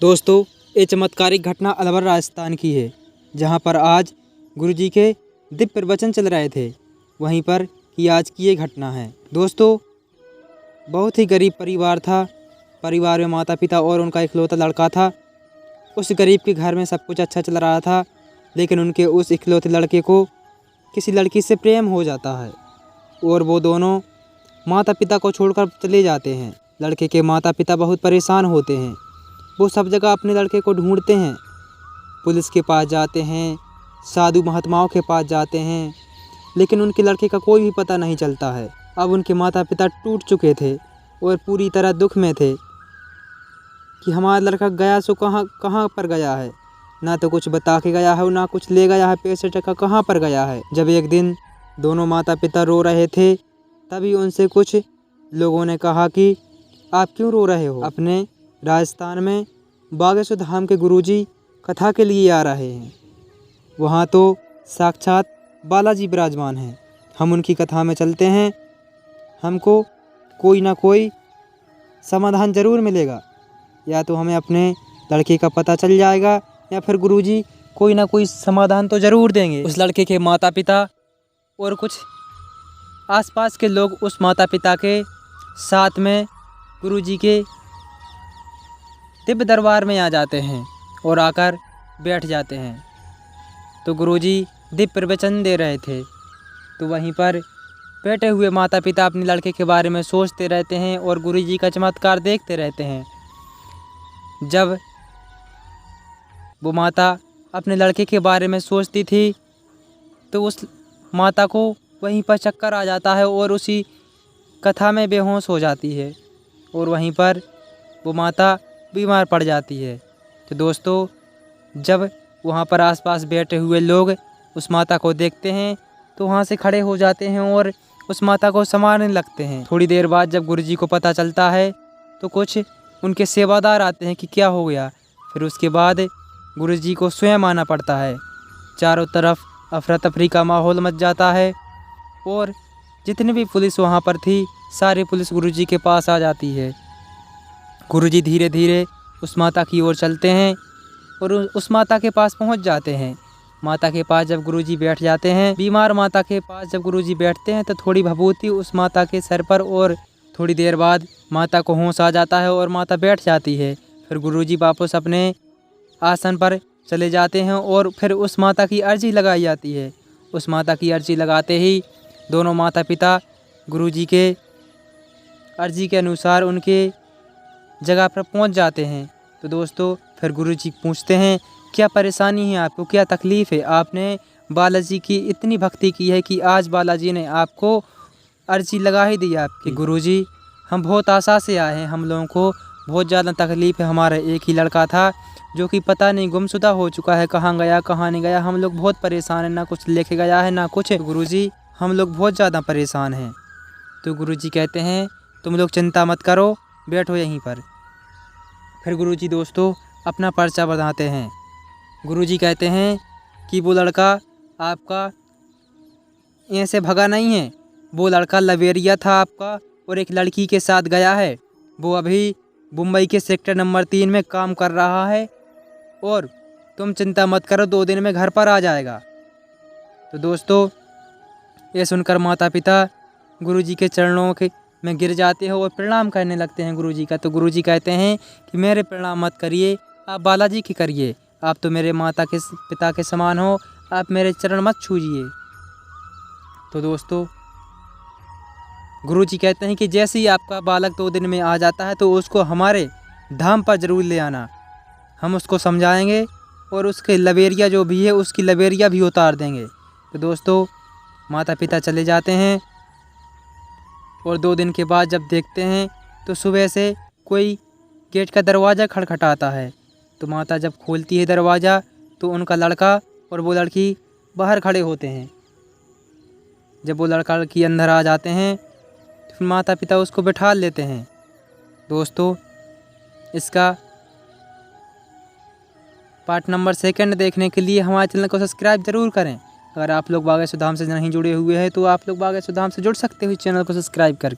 दोस्तों, ये चमत्कारिक घटना अलवर राजस्थान की है, जहाँ पर आज गुरुजी के दिव्य प्रवचन चल रहे थे। वहीं पर की आज की ये घटना है। दोस्तों, बहुत ही गरीब परिवार था। परिवार में माता पिता और उनका इकलौता लड़का था। उस गरीब के घर में सब कुछ अच्छा चल रहा था, लेकिन उनके उस इकलौते लड़के को किसी लड़की से प्रेम हो जाता है और वो दोनों माता पिता को छोड़कर चले जाते हैं। लड़के के माता पिता बहुत परेशान होते हैं। वो सब जगह अपने लड़के को ढूंढते हैं, पुलिस के पास जाते हैं, साधु महात्माओं के पास जाते हैं, लेकिन उनके लड़के का कोई भी पता नहीं चलता है। अब उनके माता पिता टूट चुके थे और पूरी तरह दुख में थे कि हमारा लड़का गया सो कहाँ पर गया है। ना तो कुछ बता के गया है और ना कुछ ले गया है, पैसे टका कहाँ पर गया है। जब एक दिन दोनों माता पिता रो रहे थे, तभी उनसे कुछ लोगों ने कहा कि आप क्यों रो रहे हो? अपने राजस्थान में बागेश्वर धाम के गुरुजी कथा के लिए आ रहे हैं। वहाँ तो साक्षात बालाजी विराजमान हैं। हम उनकी कथा में चलते हैं, हमको कोई ना कोई समाधान ज़रूर मिलेगा। या तो हमें अपने लड़के का पता चल जाएगा या फिर गुरुजी कोई ना कोई समाधान तो ज़रूर देंगे। उस लड़के के माता पिता और कुछ आसपास के लोग उस माता पिता के साथ में गुरुजी के दिव्य दरबार में आ जाते हैं और आकर बैठ जाते हैं। तो गुरुजी दिव्य प्रवचन दे रहे थे, तो वहीं पर बैठे हुए माता पिता अपने लड़के के बारे में सोचते रहते हैं और गुरुजी का चमत्कार देखते रहते हैं। जब वो माता अपने लड़के के बारे में सोचती थी, तो उस माता को वहीं पर चक्कर आ जाता है और उसी कथा में बेहोश हो जाती है और वहीं पर वो माता बीमार पड़ जाती है। तो दोस्तों, जब वहाँ पर आसपास बैठे हुए लोग उस माता को देखते हैं तो वहाँ से खड़े हो जाते हैं और उस माता को संभालने लगते हैं। थोड़ी देर बाद जब गुरुजी को पता चलता है तो कुछ उनके सेवादार आते हैं कि क्या हो गया। फिर उसके बाद गुरुजी को स्वयं आना पड़ता है। चारों तरफ अफरा तफरी का माहौल मच जाता है और जितनी भी पुलिस वहाँ पर थी, सारी पुलिस गुरुजी के पास आ जाती है। गुरुजी धीरे धीरे उस माता की ओर चलते हैं और उस माता के पास पहुँच जाते हैं। माता के पास जब गुरुजी बैठ जाते हैं, बीमार माता के पास जब गुरुजी बैठते हैं तो थोड़ी भभूति उस माता के सर पर और थोड़ी देर बाद माता को होश आ जाता है और माता बैठ जाती है। फिर गुरुजी वापस अपने आसन पर चले जाते हैं और फिर उस माता की अर्जी लगाई जाती है। उस माता की अर्जी लगाते ही दोनों माता पिता गुरुजी के अर्जी के अनुसार उनके जगह पर पहुंच जाते हैं। तो दोस्तों, फिर गुरुजी पूछते हैं, क्या परेशानी है आपको, क्या तकलीफ़ है? आपने बालाजी की इतनी भक्ति की है कि आज बालाजी ने आपको अर्जी लगा ही दी आपकी। गुरुजी, हम बहुत आशा से आए हैं, हम लोगों को बहुत ज़्यादा तकलीफ़ है। हमारा एक ही लड़का था जो कि पता नहीं गुमशुदा हो चुका है, कहाँ गया कहाँ नहीं गया। हम लोग बहुत परेशान हैं, ना कुछ लेके गया है ना कुछ। गुरुजी, हम लोग बहुत ज़्यादा परेशान हैं। तो गुरुजी कहते हैं, तुम लोग चिंता मत करो, बैठो यहीं पर। फिर गुरुजी दोस्तों अपना पर्चा बताते हैं। गुरुजी कहते हैं कि वो लड़का आपका ऐसे भगा नहीं है, वो लड़का लवेरिया था आपका और एक लड़की के साथ गया है। वो अभी मुंबई के सेक्टर नंबर 3 में काम कर रहा है और तुम चिंता मत करो, 2 दिन में घर पर आ जाएगा। तो दोस्तों, ये सुनकर माता पिता गुरुजी के चरणों में गिर जाते हैं और प्रणाम करने लगते हैं गुरुजी का। तो गुरुजी कहते हैं कि मेरे प्रणाम मत करिए, आप बालाजी की करिए। आप तो मेरे माता के पिता के समान हो, आप मेरे चरण मत छूजिए। तो दोस्तों, गुरुजी कहते हैं कि जैसे ही आपका बालक 2 दिन में आ जाता है तो उसको हमारे धाम पर ज़रूर ले आना। हम उसको समझाएंगे और उसके लवेरिया जो भी है उसकी लवेरिया भी उतार देंगे। तो दोस्तों, माता पिता चले जाते हैं और 2 दिन के बाद जब देखते हैं तो सुबह से कोई गेट का दरवाज़ा खटखटाता है। तो माता जब खोलती है दरवाज़ा तो उनका लड़का और वो लड़की बाहर खड़े होते हैं। जब वो लड़का लड़की अंदर आ जाते हैं तो फिर माता पिता उसको बिठा लेते हैं। दोस्तों, इसका पार्ट नंबर 2 देखने के लिए हमारे चैनल को सब्सक्राइब ज़रूर करें। अगर आप लोग बागेश्वर धाम से नहीं जुड़े हुए हैं तो आप लोग बागेश्वर धाम से जुड़ सकते हो इस चैनल को सब्सक्राइब करके।